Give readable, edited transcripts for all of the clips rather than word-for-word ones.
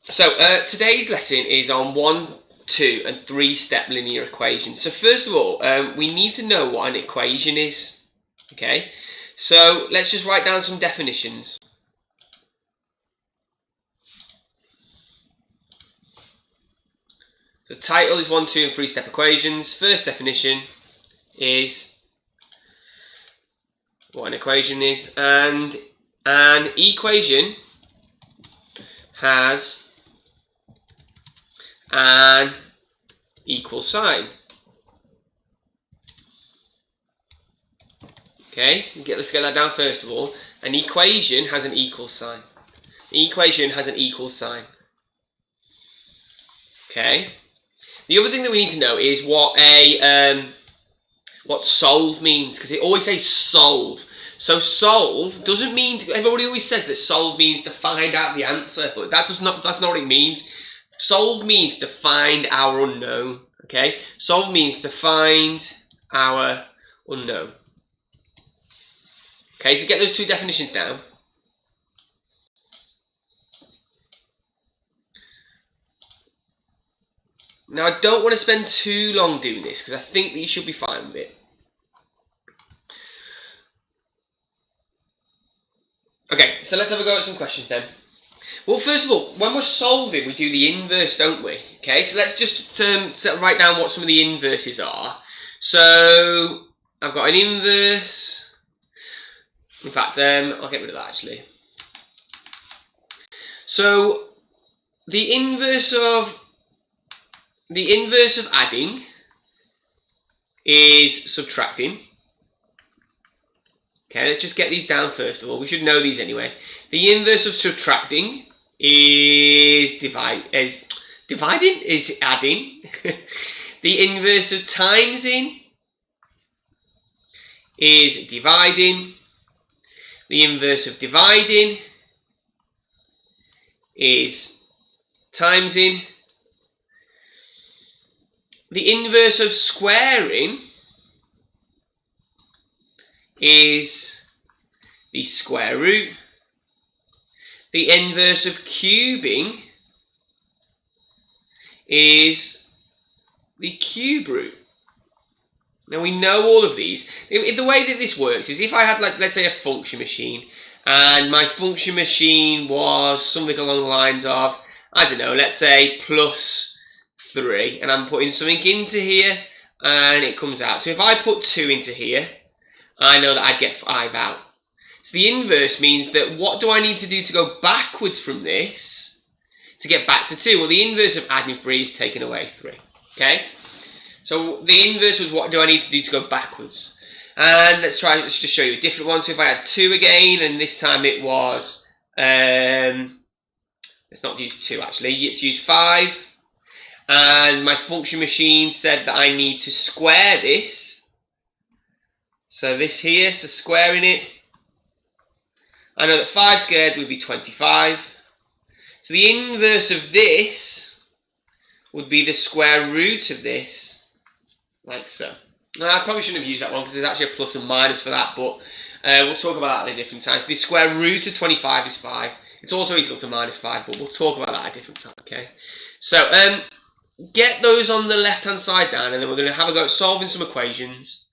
So today's lesson is on 1, 2 and 3 step linear equations. So first of all, we need to know what an equation is. Okay, so let's just write down some definitions. The title is 1, 2 and 3 step equations. First definition is what an equation is, and an equation has an equal sign. Okay, let's get that down first of all. An equation has an equal sign. An equation has an equal sign. Okay. The other thing that we need to know is what solve means, because it always says solve. So solve doesn't mean everybody always says that solve means to find out the answer, but that's not what it means. Solve means to find our unknown. Okay, solve means to find our unknown. Okay, so get those two definitions down. Now, I don't want to spend too long doing this because I think that you should be fine with it. Okay, so let's have a go at some questions then. Well, first of all, when we're solving, we do the inverse, don't we? Okay, so let's just write down what some of the inverses are. So I've got an inverse. In fact, I'll get rid of that actually. So the inverse of adding is subtracting. Okay, let's just get these down first of all. We should know these anyway. The inverse of subtracting is dividing, is adding. The inverse of timesing is dividing. The inverse of dividing is timesing. The inverse of squaring is the square root. The inverse of cubing is the cube root. Now we know all of these. The way that this works is if I had, let's say, a function machine, and my function machine was something along the lines of, I don't know, let's say plus 3, and I'm putting something into here, and it comes out. So if I put 2 into here, I know that I'd get 5 out. So the inverse means that what do I need to do to go backwards from this to get back to 2? Well, the inverse of adding 3 is taking away 3. Okay? So the inverse was what do I need to do to go backwards? And let's just show you a different one. So if I had 2 again, and this time it was, let's not use 2 actually, let's use 5. And my function machine said that I need to square this. So this here, so squaring it, I know that 5 squared would be 25. So the inverse of this would be the square root of this, like so. Now, I probably shouldn't have used that one because there's actually a plus and minus for that, but we'll talk about that at a different time. So the square root of 25 is 5. It's also equal to minus 5, but we'll talk about that at a different time, okay? So get those on the left-hand side down, and then we're going to have a go at solving some equations.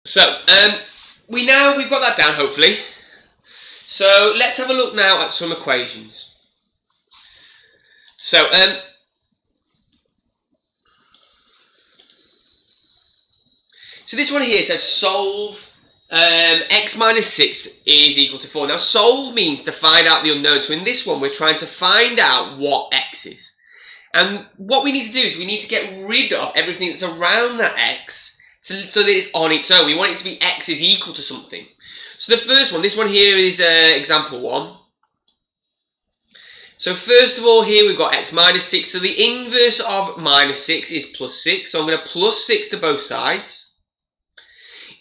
So, we've got that down, hopefully. So, let's have a look now at some equations. So, this one here says solve x minus 6 is equal to 4. Now, solve means to find out the unknown. So, in this one, we're trying to find out what x is. And what we need to do is we need to get rid of everything that's around that x so that it's on its own. We want it to be x is equal to something. So the first one, this one here is example 1. So first of all here we've got x minus 6. So the inverse of minus 6 is plus 6. So I'm going to plus 6 to both sides.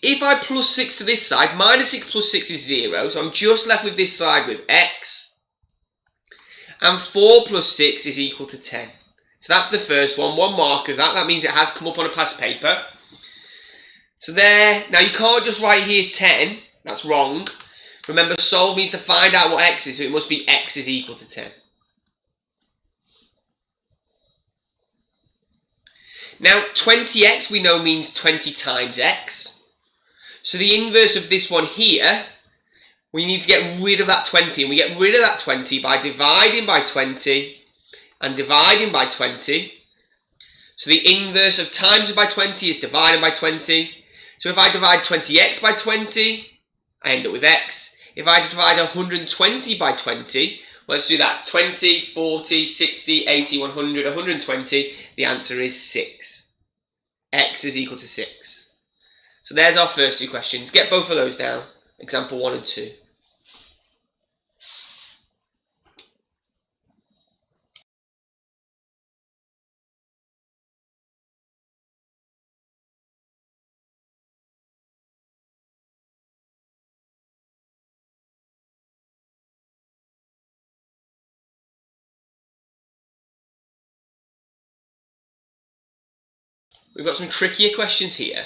If I plus 6 to this side, minus 6 plus 6 is 0. So I'm just left with this side with x. And 4 plus 6 is equal to 10. So that's the first one. One mark of that. That means it has come up on a past paper. So there. Now you can't just write here 10. That's wrong. Remember, solve means to find out what x is. So it must be x is equal to 10. Now 20x we know means 20 times x. So the inverse of this one here, we need to get rid of that 20. And we get rid of that 20 by dividing by 20 and dividing by 20. So the inverse of times by 20 is divided by 20. So if I divide 20x by 20, I end up with x. If I divide 120 by 20, well, let's do that. 20, 40, 60, 80, 100, 120. The answer is 6. X is equal to 6. So there's our first two questions. Get both of those down. Example 1 and 2. We've got some trickier questions here.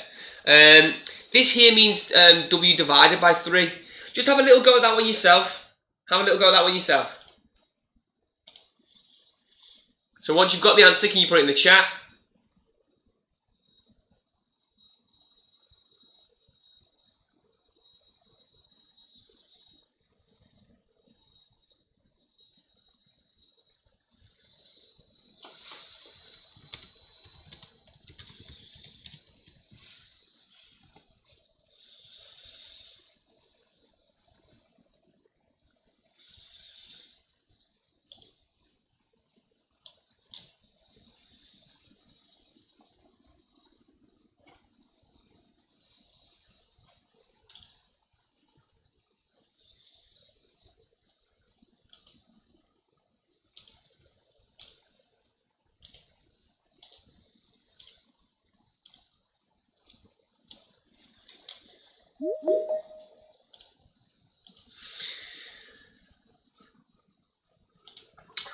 This here means w divided by 3. Just have a little go at that one yourself. Have a little go at that one yourself. So once you've got the answer, can you put it in the chat?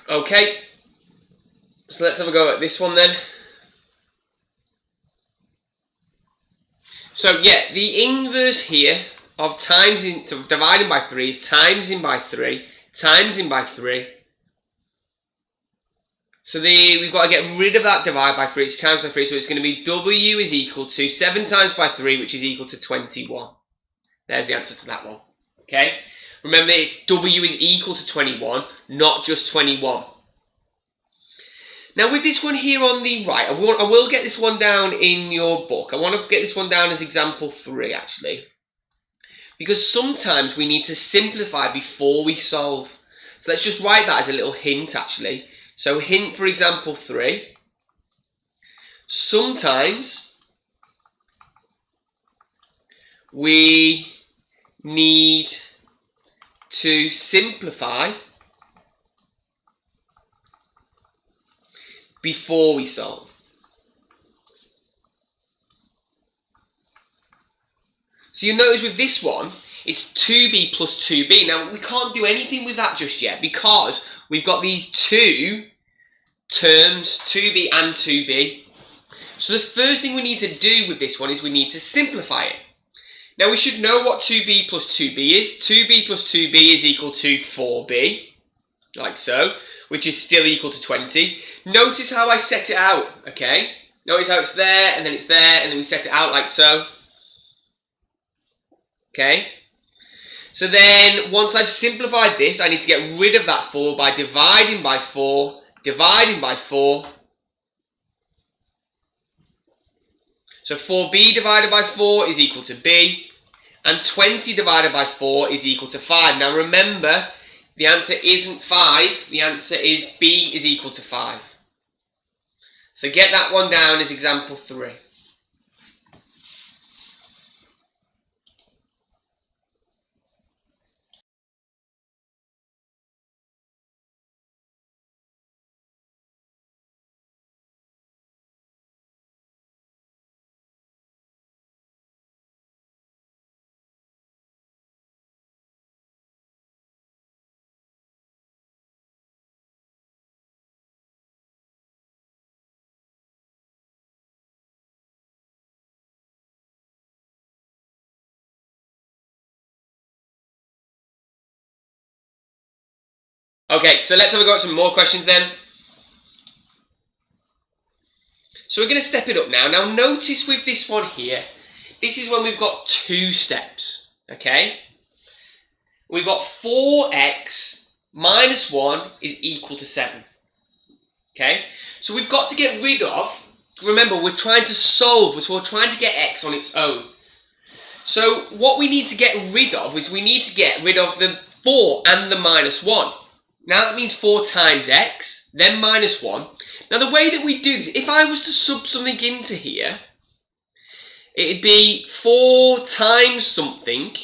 Okay, so let's have a go at this one then. So yeah, the inverse here of dividing by 3 is times in by 3, times in by 3. So we've got to get rid of that divide by 3, it's times by 3, so it's going to be w is equal to 7 times by 3, which is equal to 21. There's the answer to that one. Okay? Remember, it's w is equal to 21, not just 21. Now with this one here on the right, I will get this one down in your book. I want to get this one down as example 3 actually. Because sometimes we need to simplify before we solve. So let's just write that as a little hint actually. So hint for example 3. Sometimes we need to simplify before we solve. So you'll notice with this one, it's 2b plus 2b. Now, we can't do anything with that just yet because we've got these two terms, 2b and 2b. So the first thing we need to do with this one is we need to simplify it. Now, we should know what 2b plus 2b is. 2b plus 2b is equal to 4b, like so, which is still equal to 20. Notice how I set it out, okay? Notice how it's there, and then we set it out like so. Okay? So then, once I've simplified this, I need to get rid of that 4 by dividing by 4, dividing by 4. So 4b divided by 4 is equal to b, and 20 divided by 4 is equal to 5. Now remember, the answer isn't 5, the answer is b is equal to 5. So get that one down as example 3. Okay, so let's have a go at some more questions then. So we're going to step it up now. Now notice with this one here, this is when we've got 2 steps, okay? We've got 4x minus 1 is equal to 7, okay? So we've got to get rid of, remember we're trying to solve, so we're trying to get x on its own. So what we need to get rid of is we need to get rid of the 4 and the minus 1. Now that means 4 times x, then minus 1. Now the way that we do this, if I was to sub something into here, it'd be 4 times something,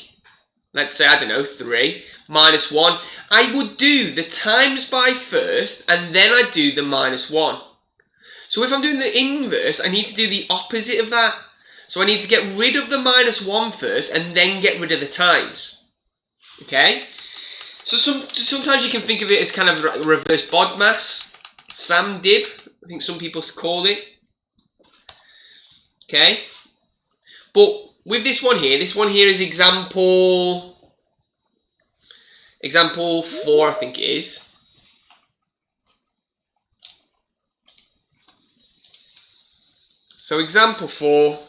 let's say, I don't know, 3, minus 1. I would do the times by first, and then I'd do the minus 1. So if I'm doing the inverse, I need to do the opposite of that. So I need to get rid of the minus 1 first, and then get rid of the times. Okay? So sometimes you can think of it as kind of reverse BODMAS. SAMDIB, I think some people call it. Okay? But with this one here is example 4, I think it is. So example 4.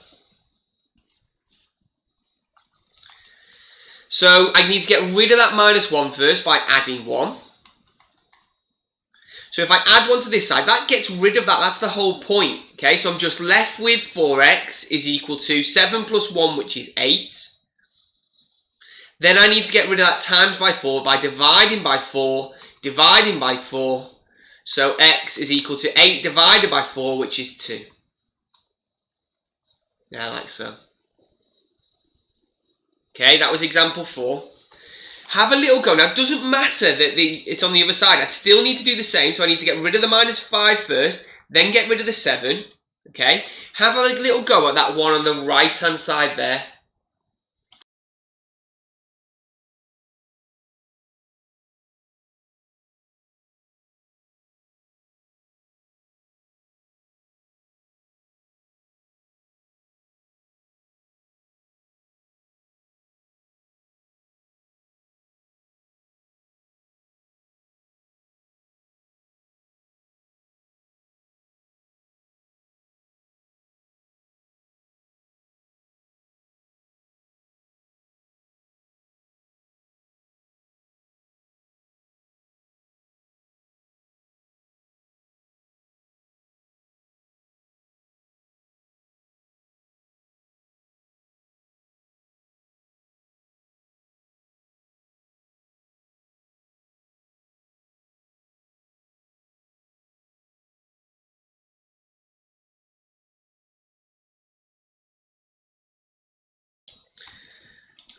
So I need to get rid of that minus 1 first by adding 1. So if I add 1 to this side, that gets rid of that. That's the whole point. Okay, so I'm just left with 4x is equal to 7 plus 1, which is 8. Then I need to get rid of that times by 4 by dividing by 4, dividing by 4. So x is equal to 8 divided by 4, which is 2. Now, like so. Okay, that was example 4. Have a little go. Now, it doesn't matter that it's on the other side. I still need to do the same. So I need to get rid of the minus 5 first, then get rid of the 7. Okay? Have a little go at that one on the right-hand side there.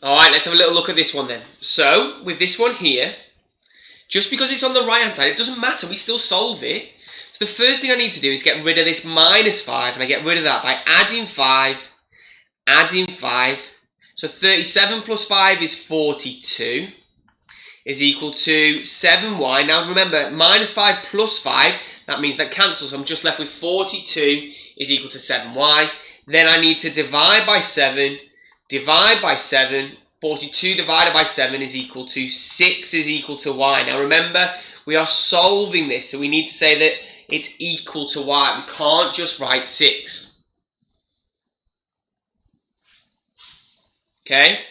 Alright, let's have a little look at this one then. So, with this one here, just because it's on the right-hand side, it doesn't matter, we still solve it. So the first thing I need to do is get rid of this minus 5, and I get rid of that by adding 5, adding 5. So 37 plus 5 is 42, is equal to 7y. Now remember, minus 5 plus 5, that means that cancels, so I'm just left with 42 is equal to 7y. Then I need to divide by 7, divide by 7, 42 divided by 7 is equal to 6 is equal to y. Now remember, we are solving this, so we need to say that it's equal to y. We can't just write 6. Okay?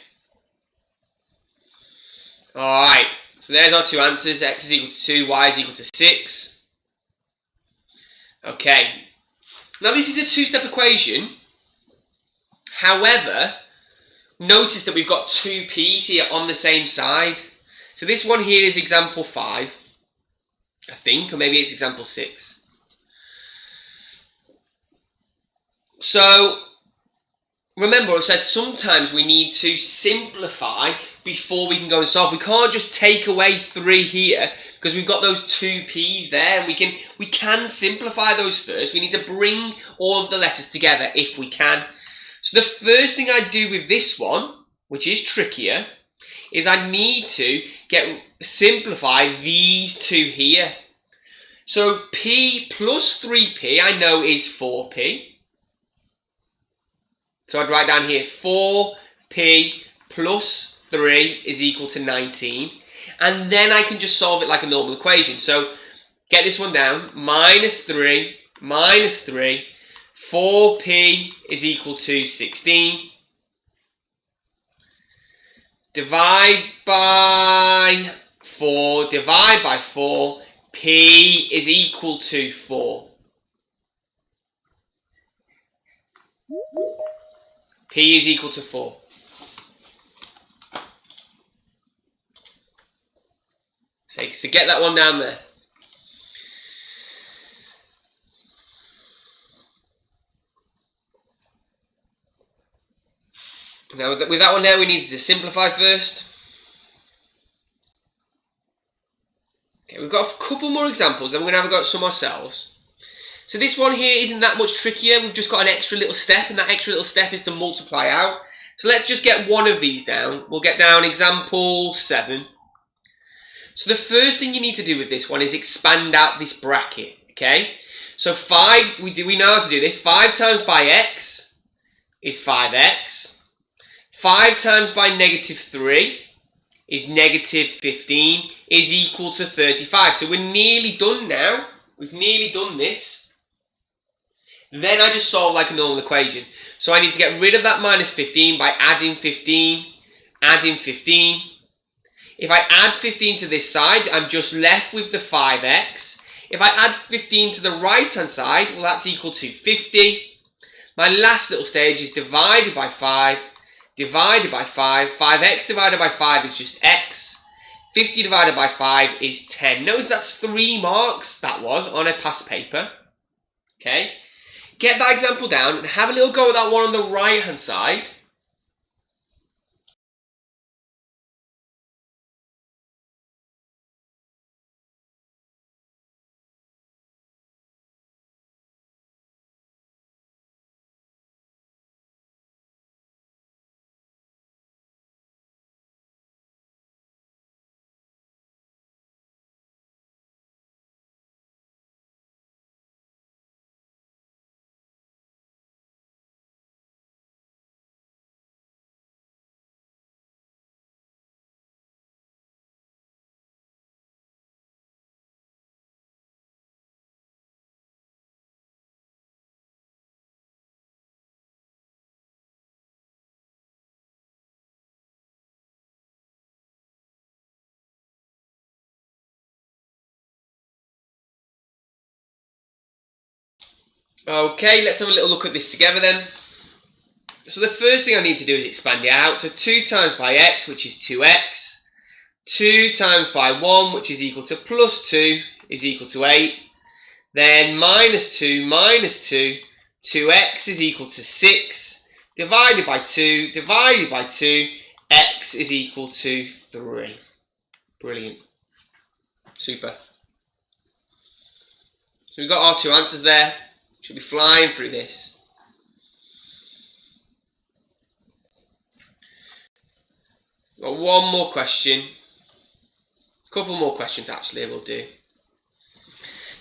Alright, so there's our two answers. X is equal to 2, Y is equal to 6. Okay. Now this is a two-step equation. However, notice that we've got two p's here on the same side. So this one here is example 5, I think, or maybe it's example 6. So remember, I said sometimes we need to simplify before we can go and solve. We can't just take away 3 here because we've got those two p's there, and we can simplify those first. We need to bring all of the letters together if we can. So the first thing I do with this one, which is trickier, is I need to simplify these two here. So p plus 3p I know is 4p. So I'd write down here 4p plus 3 is equal to 19. And then I can just solve it like a normal equation. So get this one down. Minus 3, 4p is equal to 16. Divide by 4, p is equal to 4. P is equal to 4. So get that one down there. Now with that one there, we needed to simplify first. Okay, we've got a couple more examples, then we're going to have a go at some ourselves. So this one here isn't that much trickier. We've just got an extra little step, and that extra little step is to multiply out. So let's just get one of these down. We'll get down example 7. So the first thing you need to do with this one is expand out this bracket, okay? So 5, we know how to do this. 5 times by x is 5x. 5 times by negative 3 is negative 15 is equal to 35. So we're nearly done now. We've nearly done this. Then I just solve like a normal equation. So I need to get rid of that minus 15 by adding 15, adding 15. If I add 15 to this side, I'm just left with the 5x. If I add 15 to the right-hand side, well, that's equal to 50. My last little stage is divided by 5, divided by 5. 5x divided by 5 is just x. 50 divided by 5 is 10. Notice that's 3 marks, that was, on a past paper. Okay. Get that example down and have a little go at that one on the right-hand side. Okay, let's have a little look at this together then. So the first thing I need to do is expand it out. So 2 times by x, which is 2x. 2 times by 1, which is equal to plus 2, is equal to 8. Then minus 2, 2x is equal to 6. Divided by 2, x is equal to 3. Brilliant. Super. So we've got our two answers there. Should be flying through this. Got one more question. A couple more questions actually we'll do.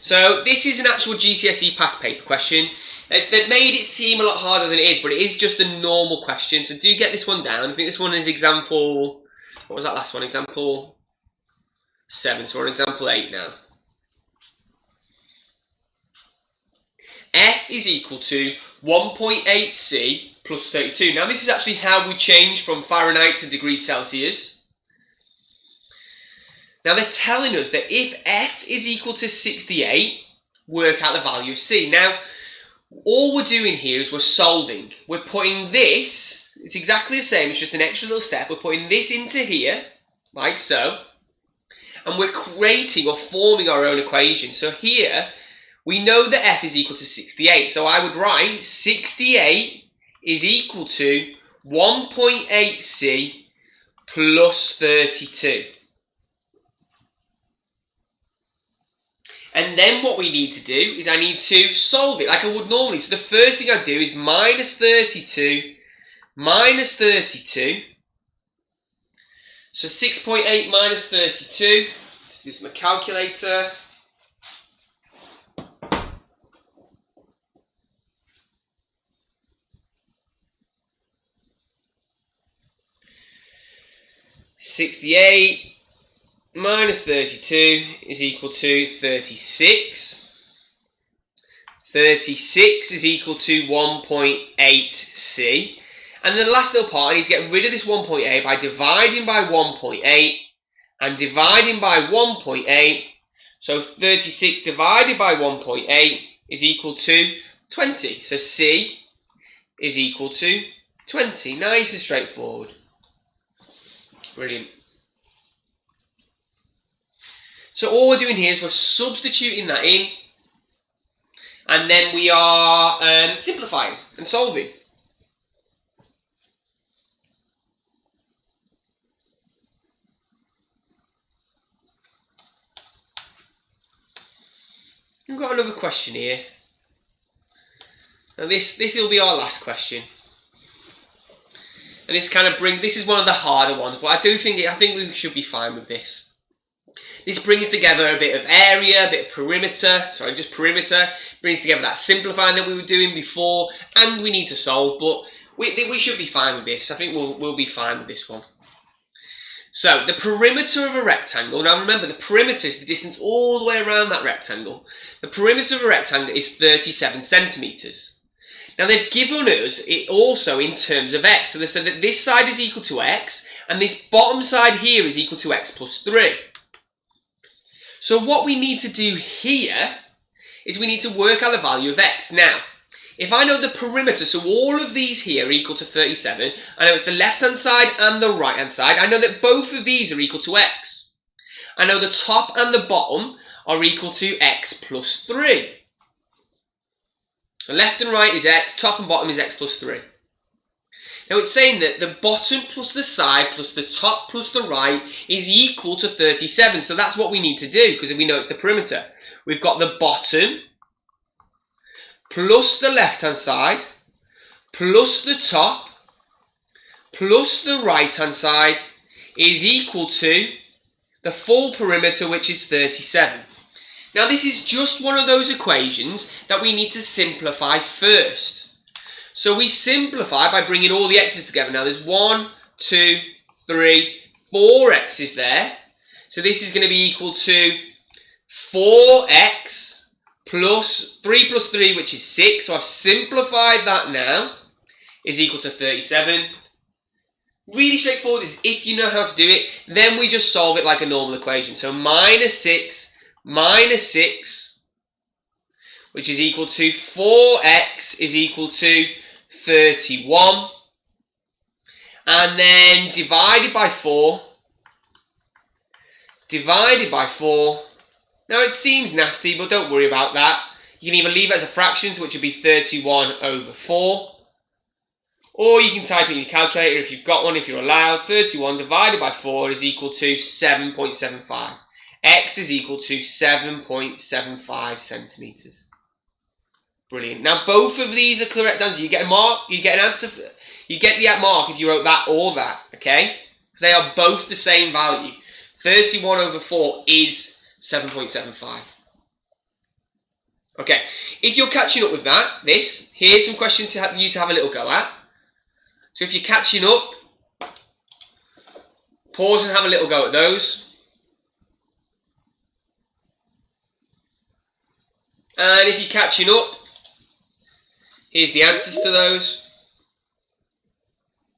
So this is an actual GCSE past paper question. They've made it seem a lot harder than it is, but it is just a normal question. So do get this one down. I think this one is example, what was that last one? Example 7. So we're on example 8 now. F is equal to 1.8C plus 32. Now this is actually how we change from Fahrenheit to degrees Celsius. Now they're telling us that if f is equal to 68, work out the value of c. Now, all we're doing here is we're solving. We're putting this, it's exactly the same, it's just an extra little step. We're putting this into here, like so, and we're creating or forming our own equation. So here, we know that f is equal to 68. So I would write 68 is equal to 1.8c plus 32. And then what we need to do is I need to solve it like I would normally. So the first thing I do is minus 32 minus 32. So 6.8 minus 32. Let's use my calculator. (68) minus 32 is equal to 36. 36 is equal to 1.8c. And then the last little part, I need to get rid of this 1.8 by dividing by 1.8 and dividing by 1.8. So 36 divided by 1.8 is equal to 20. So c is equal to 20. Nice and straightforward. Brilliant. So all we're doing here is we're substituting that in, and then we are simplifying and solving. We've got another question here. Now this will be our last question. And this is one of the harder ones, but I think we should be fine with this. This brings together a bit of area, a bit of perimeter, brings together that simplifying that we were doing before, and we need to solve, but we should be fine with this. I think we'll be fine with this one. So, the perimeter of a rectangle, now remember the perimeter is the distance all the way around that rectangle. The perimeter of a rectangle is 37 centimetres. Now they've given us it also in terms of x, so they've said that this side is equal to x, and this bottom side here is equal to x plus 3. So what we need to do here is we need to work out the value of x. Now, if I know the perimeter, so all of these here are equal to 37, I know it's the left-hand side and the right-hand side, I know that both of these are equal to x. I know the top and the bottom are equal to x plus 3. The left and right is x, top and bottom is x plus 3. Now it's saying that the bottom plus the side plus the top plus the right is equal to 37. So that's what we need to do because we know it's the perimeter. We've got the bottom plus the left hand side plus the top plus the right hand side is equal to the full perimeter, which is 37. Now this is just one of those equations that we need to simplify first. So we simplify by bringing all the x's together. Now there's 1, 2, 3, 4 x's there. So this is going to be equal to 4x plus 3 plus 3, which is 6. So I've simplified that now, is equal to 37. Really straightforward. If you know how to do it, then we just solve it like a normal equation. So minus 6 minus 6, which is equal to 4x is equal to 31, and then divided by 4. Now it seems nasty, but don't worry about that. You can either leave it as a fraction, which would be 31 over 4, or you can type it in your calculator if you've got one, if you're allowed. 31 divided by 4 is equal to 7.75. X is equal to 7.75 centimetres. Brilliant. Now both of these are correct answers. You get a mark, you get an answer, you get the mark if you wrote that or that, okay? So they are both the same value. 31 over 4 is 7.75. Okay, if you're catching up with that, here's some questions for you to have a little go at. So if you're catching up, pause and have a little go at those. And if you're catching up, here's the answers to those.